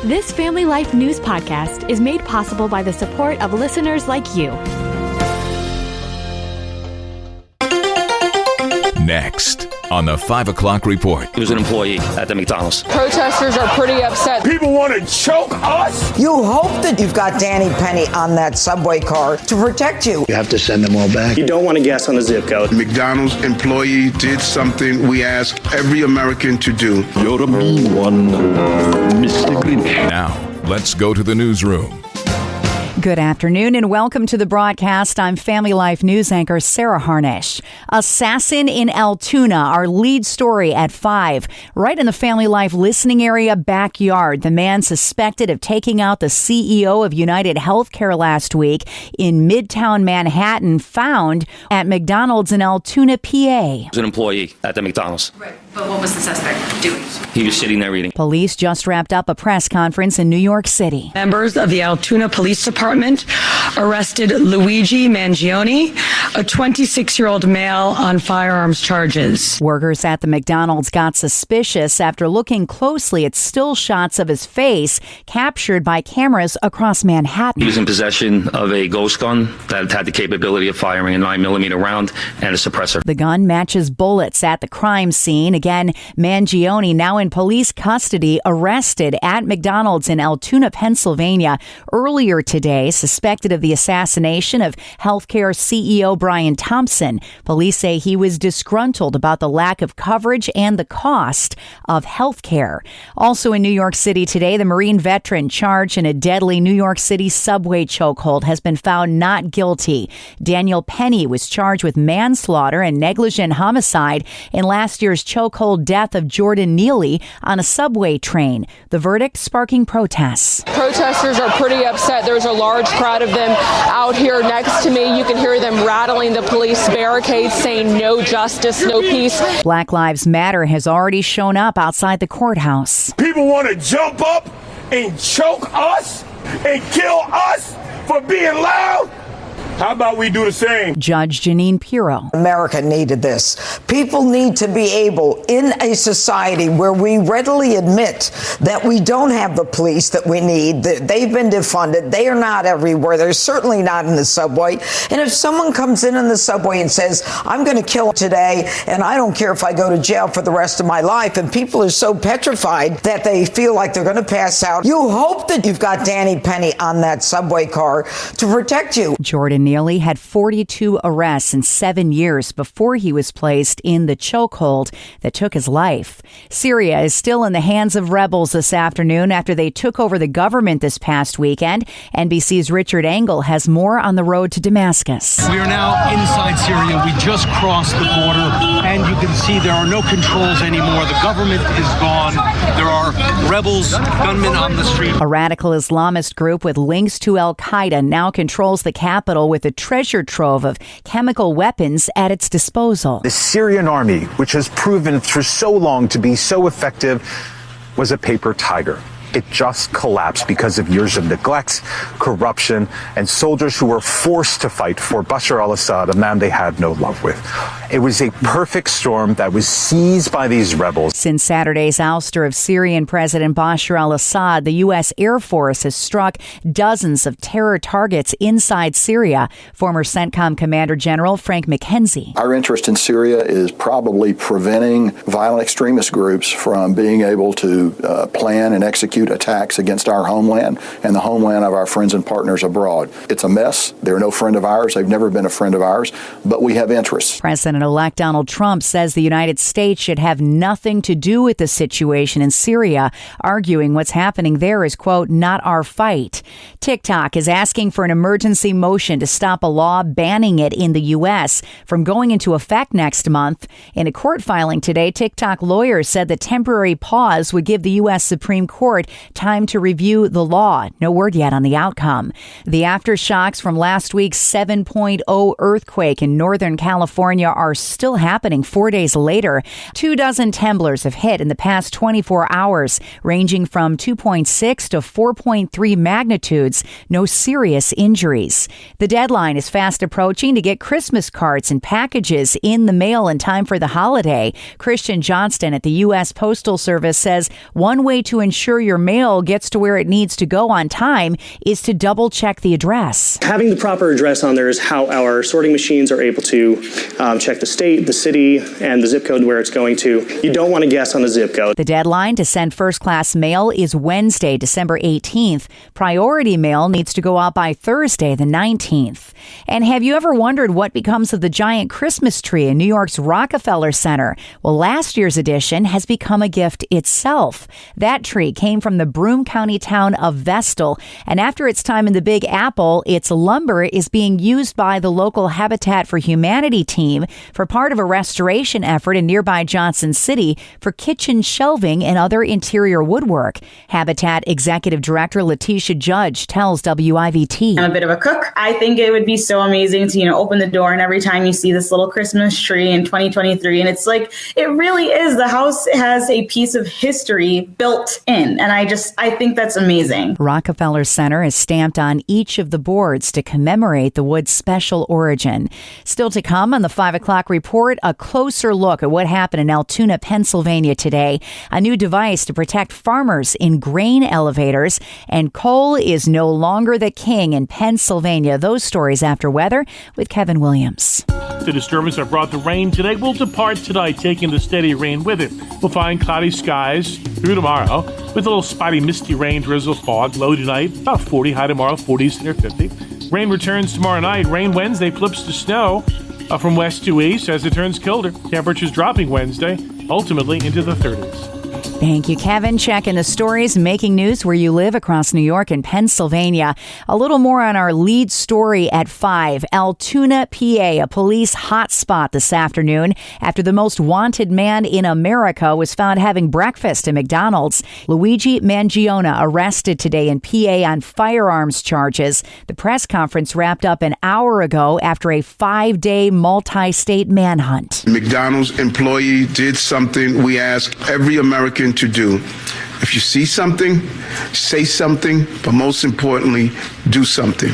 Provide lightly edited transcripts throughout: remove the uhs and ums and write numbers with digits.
This Family Life News podcast is made possible by the support of listeners like you. Next on the 5 o'clock report. He was an employee at the McDonald's. Protesters are pretty upset. People want to choke us. You hope that you've got Danny Penny on that subway car to protect you. You have to send them all back. You don't want to guess on the zip code. McDonald's employee did something we ask every American to do. You're a mean one, Mr. Grinch. Now, let's go to the newsroom. Good afternoon and welcome to the broadcast. I'm Family Life News anchor Sarah Harnish. Assassin in Altoona, our lead story at 5. Right in the Family Life listening area backyard, the man suspected of taking out the CEO of United Healthcare last week in Midtown Manhattan found at McDonald's in Altoona, PA. He was an employee at the McDonald's. Right. But what was the suspect doing? He was sitting there eating. Police just wrapped up a press conference in New York City. Members of the Altoona Police Department arrested Luigi Mangione, a 26-year-old male, on firearms charges. Workers at the McDonald's got suspicious after looking closely at still shots of his face captured by cameras across Manhattan. He was in possession of a ghost gun that had the capability of firing a 9mm round and a suppressor. The gun matches bullets at the crime scene. Again, Mangione, now in police custody, arrested at McDonald's in Altoona, Pennsylvania earlier today, suspected of the assassination of healthcare CEO Brian Thompson. Police say he was disgruntled about the lack of coverage and the cost of healthcare. Also in New York City today, the Marine veteran charged in a deadly New York City subway chokehold has been found not guilty. Daniel Penny was charged with manslaughter and negligent homicide in last year's chokehold death of Jordan Neely on a subway train. The verdict sparking protests. Protesters are pretty upset. There's a large crowd of them out here next to me. You can hear them rattling the police barricades, saying no justice, no peace. Black Lives Matter has already shown up outside the courthouse. People want to jump up and choke us and kill us for being loud. How about we do the same? Judge Janine Pirro. America needed this. People need to be able, in a society where we readily admit that we don't have the police that we need, that they've been defunded, they are not everywhere, they're certainly not in the subway. And if someone comes in the subway and says, I'm going to kill today, and I don't care if I go to jail for the rest of my life, and people are so petrified that they feel like they're going to pass out, you hope that you've got Danny Penny on that subway car to protect you. Jordan Neely had 42 arrests in 7 years before he was placed in the chokehold that took his life. Syria is still in the hands of rebels this afternoon after they took over the government this past weekend. NBC's Richard Engel has more on the road to Damascus. We are now inside Syria. We just crossed the border, and you can see there are no controls anymore. The government is gone. There are rebels, gunmen on the street. A radical Islamist group with links to al-Qaeda now controls the capital with a treasure trove of chemical weapons at its disposal. The Syrian army, which has proven for so long to be so effective, was a paper tiger. It just collapsed because of years of neglect, corruption, and soldiers who were forced to fight for Bashar al-Assad, a man they had no love with. It was a perfect storm that was seized by these rebels. Since Saturday's ouster of Syrian President Bashar al-Assad, the U.S. Air Force has struck dozens of terror targets inside Syria. Former CENTCOM Commander General Frank McKenzie. Our interest in Syria is probably preventing violent extremist groups from being able to plan and execute attacks against our homeland and the homeland of our friends and partners abroad. It's a mess. They're no friend of ours. They've never been a friend of ours, but we have interests. President-elect Donald Trump says the United States should have nothing to do with the situation in Syria, arguing what's happening there is, quote, not our fight. TikTok is asking for an emergency motion to stop a law banning it in the U.S. from going into effect next month. In a court filing today, TikTok lawyers said the temporary pause would give the U.S. Supreme Court time to review the law. No word yet on the outcome. The aftershocks from last week's 7.0 earthquake in Northern California are still happening 4 days later. 24 tremblers have hit in the past 24 hours, ranging from 2.6 to 4.3 magnitudes. No serious injuries. The deadline is fast approaching to get Christmas cards and packages in the mail in time for the holiday. Christian Johnston at the U.S. Postal Service says one way to ensure your your mail gets to where it needs to go on time is to double check the address. Having the proper address on there is how our sorting machines are able to check the state, the city, and the zip code where it's going to. You don't want to guess on the zip code. The deadline to send first-class mail is Wednesday, December 18th. Priority mail needs to go out by Thursday, the 19th. And have you ever wondered what becomes of the giant Christmas tree in New York's Rockefeller Center? Well, last year's edition has become a gift itself. That tree came from the Broome County town of Vestal, and after its time in the Big Apple, its lumber is being used by the local Habitat for Humanity team for part of a restoration effort in nearby Johnson City for kitchen shelving and other interior woodwork. Habitat Executive Director Letitia Judge tells WIVT. I'm a bit of a cook. I think it would be so amazing to, open the door and every time you see this little Christmas tree in 2023, and it's like, it really is. The house has a piece of history built in, and I think that's amazing. Rockefeller Center is stamped on each of the boards to commemorate the wood's special origin. Still to come on the 5 o'clock report, a closer look at what happened in Altoona, Pennsylvania today, a new device to protect farmers in grain elevators, and coal is no longer the king in Pennsylvania. Those stories after weather with Kevin Williams. The disturbance that brought the rain today will depart tonight, taking the steady rain with it. We'll find cloudy skies through tomorrow with a little spotty misty rain, drizzle, fog. Low tonight, about 40. High tomorrow, 40s near 50. Rain returns tomorrow night. Rain Wednesday flips to snow from west to east as it turns colder. Temperatures dropping Wednesday, ultimately into the 30s. Thank you, Kevin. Checking the stories making news where you live across New York and Pennsylvania. A little more on our lead story at 5. Altoona, PA, a police hotspot this afternoon after the most wanted man in America was found having breakfast at McDonald's. Luigi Mangione arrested today in PA on firearms charges. The press conference wrapped up an hour ago after a 5-day multi-state manhunt. McDonald's employee did something we ask every American to do. If you see something, say something, but most importantly, do something.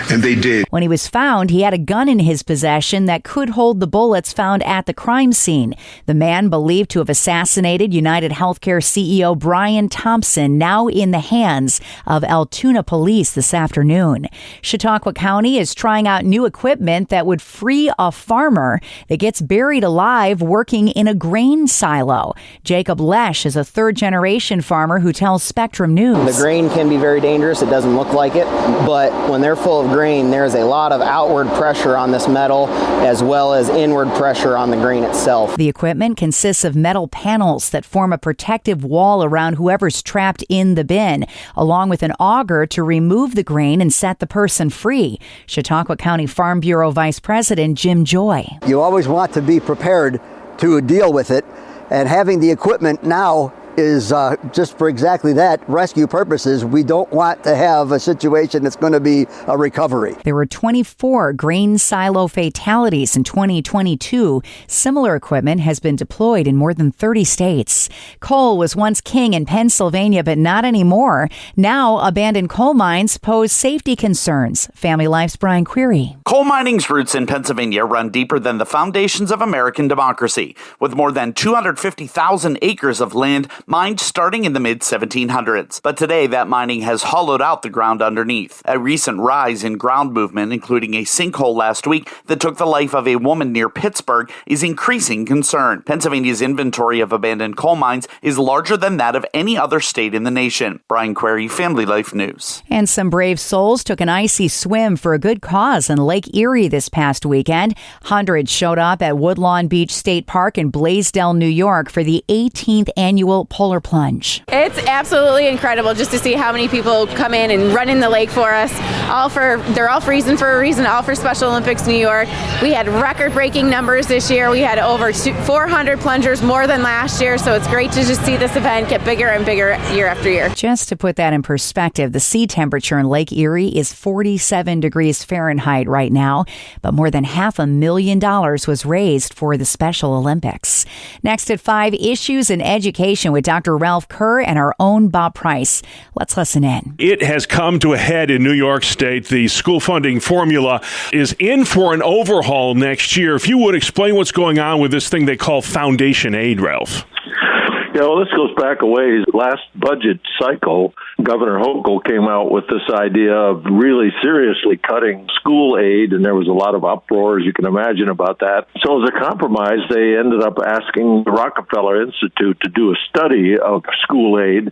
And they did. When he was found, he had a gun in his possession that could hold the bullets found at the crime scene. The man believed to have assassinated United Healthcare CEO Brian Thompson, now in the hands of Altoona police this afternoon. Chautauqua County is trying out new equipment that would free a farmer that gets buried alive working in a grain silo. Jacob Lesh is a third-generation farmer who tells Spectrum News. The grain can be very dangerous. It doesn't look like it, but when they're full of grain, there's a lot of outward pressure on this metal as well as inward pressure on the grain itself. The equipment consists of metal panels that form a protective wall around whoever's trapped in the bin, along with an auger to remove the grain and set the person free. Chautauqua County Farm Bureau Vice President Jim Joy. You always want to be prepared to deal with it, and having the equipment now is just for exactly that, rescue purposes. We don't want to have a situation that's going to be a recovery. There were 24 grain silo fatalities in 2022. Similar equipment has been deployed in more than 30 states. Coal was once king in Pennsylvania, but not anymore. Now, abandoned coal mines pose safety concerns. Family Life's Brian Query. Coal mining's roots in Pennsylvania run deeper than the foundations of American democracy, with more than 250,000 acres of land mined starting in the mid-1700s. But today, that mining has hollowed out the ground underneath. A recent rise in ground movement, including a sinkhole last week that took the life of a woman near Pittsburgh, is increasing concern. Pennsylvania's inventory of abandoned coal mines is larger than that of any other state in the nation. Brian Query, Family Life News. And some brave souls took an icy swim for a good cause in Lake Erie this past weekend. Hundreds showed up at Woodlawn Beach State Park in Blaisdell, New York for the 18th annual Polar Plunge. It's absolutely incredible just to see how many people come in and run in the lake for us. They're all for a reason, all for Special Olympics New York. We had record-breaking numbers this year. We had over 400 plungers, more than last year, so it's great to just see this event get bigger and bigger year after year. Just to put that in perspective, the sea temperature in Lake Erie is 47 degrees Fahrenheit right now, but more than $500,000 was raised for the Special Olympics. Next at 5, issues in education with Dr. Ralph Kerr and our own Bob Price. Let's listen in. It has come to a head in New York State. The school funding formula is in for an overhaul next year. If you would explain what's going on with this thing they call foundation aid, Ralph. Yeah, well, this goes back a ways. Last budget cycle, Governor Hochul came out with this idea of really seriously cutting school aid, and there was a lot of uproar, as you can imagine, about that. So as a compromise, they ended up asking the Rockefeller Institute to do a study of school aid,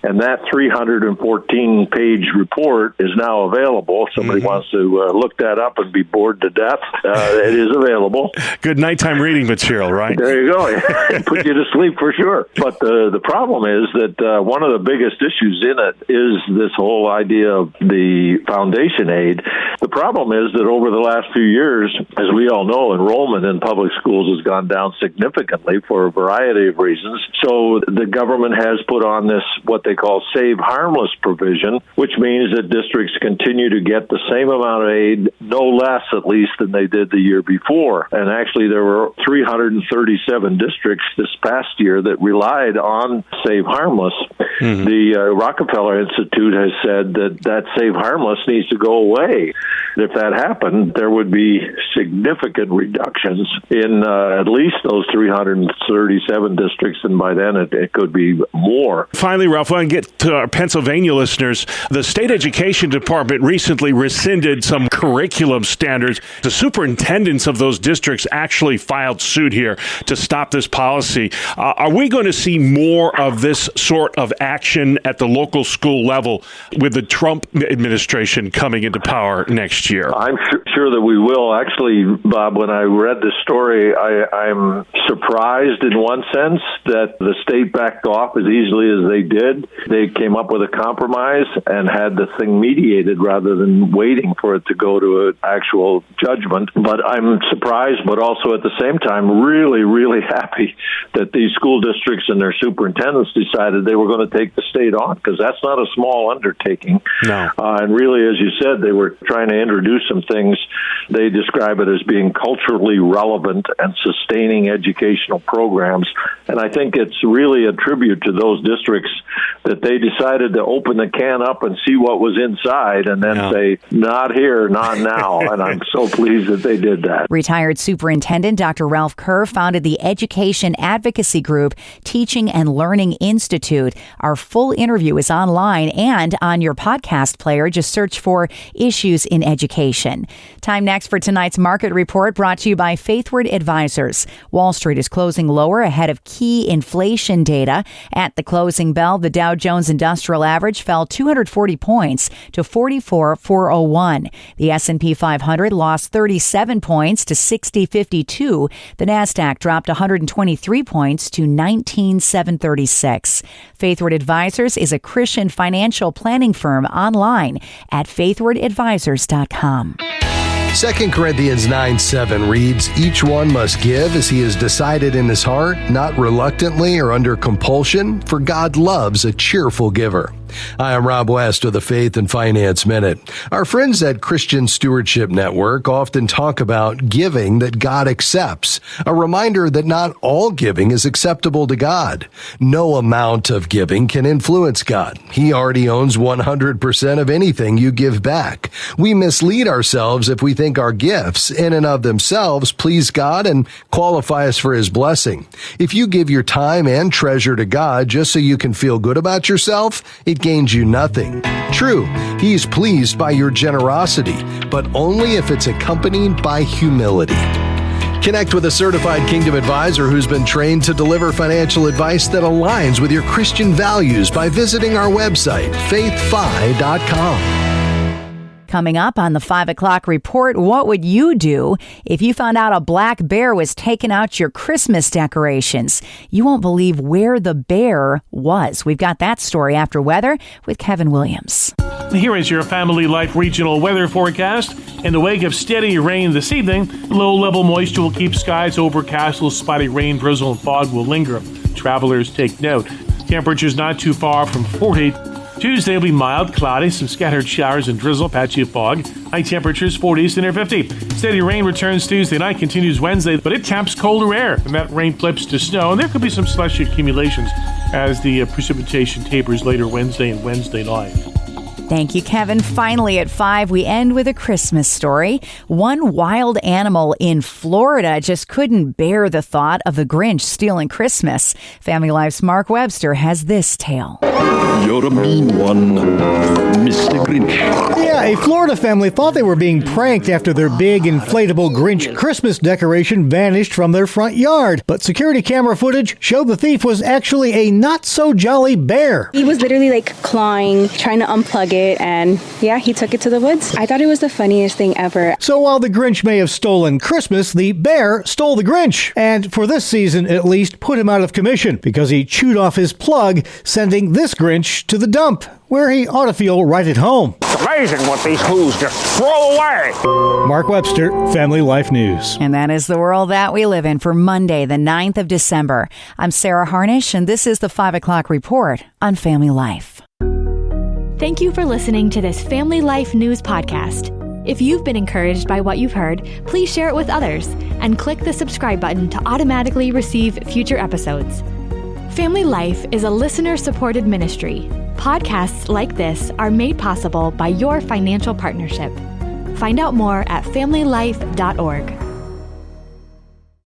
and that 314-page report is now available. If somebody wants to look that up and be bored to death, it is available. Good nighttime reading material, right? There you go. Put you to sleep for sure. But the problem is that one of the biggest issues in it is this whole idea of the foundation aid. The problem is that over the last few years, as we all know, enrollment in public schools has gone down significantly for a variety of reasons. So the government has put on this, what they call Save Harmless provision, which means that districts continue to get the same amount of aid, no less at least than they did the year before. And actually there were 337 districts this past year that relied on Save Harmless. The Rockefeller Institute has said that Save Harmless needs to go away. If that happened, there would be significant reductions in at least those 337 districts, and by then it could be more. Finally, Ralph, I want to get to our Pennsylvania listeners. The state education department recently rescinded some curriculum standards. The superintendents of those districts actually filed suit here to stop this policy. Are we going to see more of this sort of action at the local school level with the Trump administration coming into power next year? I'm sure that we will. Actually, Bob, when I read this story, I'm surprised in one sense that the state backed off as easily as they did. They came up with a compromise and had the thing mediated rather than waiting for it to go to an actual judgment. But I'm surprised, but also at the same time really, really happy that these school districts and their superintendents decided they were going to take the state on, because that's not a small undertaking. No. And really, as you said, they were trying to introduce some things. They describe it as being culturally relevant and sustaining educational programs. And I think it's really a tribute to those districts that they decided to open the can up and see what was inside and then say, not here, not now. And I'm so pleased that they did that. Retired Superintendent Dr. Ralph Kerr founded the education advocacy group Teaching and Learning Institute. Our full interview is online and on your podcast player. Just search for Issues in Education. Time next for tonight's market report, brought to you by Faithward Advisors. Wall Street is closing lower ahead of key inflation data. At the closing bell, the Dow Jones Industrial Average fell 240 points to 44,401. The S&P 500 lost 37 points to 6052. The Nasdaq dropped 123 points to 19,736. Faithward Advisors is a Christian financial planning firm online at faithwardadvisors.com. 2 Corinthians 9:7 reads, "Each one must give as he has decided in his heart, not reluctantly or under compulsion, for God loves a cheerful giver." Hi, I'm Rob West with the Faith and Finance Minute. Our friends at Christian Stewardship Network often talk about giving that God accepts, a reminder that not all giving is acceptable to God. No amount of giving can influence God. He already owns 100% of anything you give back. We mislead ourselves if we think our gifts in and of themselves please God and qualify us for His blessing. If you give your time and treasure to God just so you can feel good about yourself, it gains you nothing. True, He's pleased by your generosity, but only if it's accompanied by humility. Connect with a certified Kingdom advisor who's been trained to deliver financial advice that aligns with your Christian values by visiting our website, faithfi.com. Coming up on the 5 o'clock report, what would you do if you found out a black bear was taking out your Christmas decorations? You won't believe where the bear was. We've got that story after weather with Kevin Williams. Here is your Family Life regional weather forecast. In the wake of steady rain this evening, low-level moisture will keep skies overcast. Little spotty rain, drizzle, and fog will linger. Travelers take note. Temperatures not too far from 40. Tuesday will be mild, cloudy, some scattered showers and drizzle, patchy fog. High temperatures 40s to near 50. Steady rain returns Tuesday night, continues Wednesday, but it taps colder air, and that rain flips to snow, and there could be some slush accumulations as the precipitation tapers later Wednesday and Wednesday night. Thank you, Kevin. Finally, at 5, we end with a Christmas story. One wild animal in Florida just couldn't bear the thought of the Grinch stealing Christmas. Family Life's Mark Webster has this tale. You're a mean one, Mr. Grinch. Yeah, a Florida family thought they were being pranked after their big inflatable Grinch Christmas decoration vanished from their front yard. But security camera footage showed the thief was actually a not-so-jolly bear. He was literally clawing, trying to unplug it, and yeah, he took it to the woods. I thought it was the funniest thing ever. So while the Grinch may have stolen Christmas, the bear stole the Grinch. And for this season, at least, put him out of commission because he chewed off his plug, sending this Grinch to the dump, where he ought to feel right at home. It's amazing what these who's just throw away. Mark Webster, Family Life News. And that is the world that we live in for Monday, the 9th of December. I'm Sarah Harnish, and this is the 5 o'clock report on Family Life. Thank you for listening to this Family Life News podcast. If you've been encouraged by what you've heard, please share it with others and click the subscribe button to automatically receive future episodes. Family Life is a listener-supported ministry. Podcasts like this are made possible by your financial partnership. Find out more at familylife.org.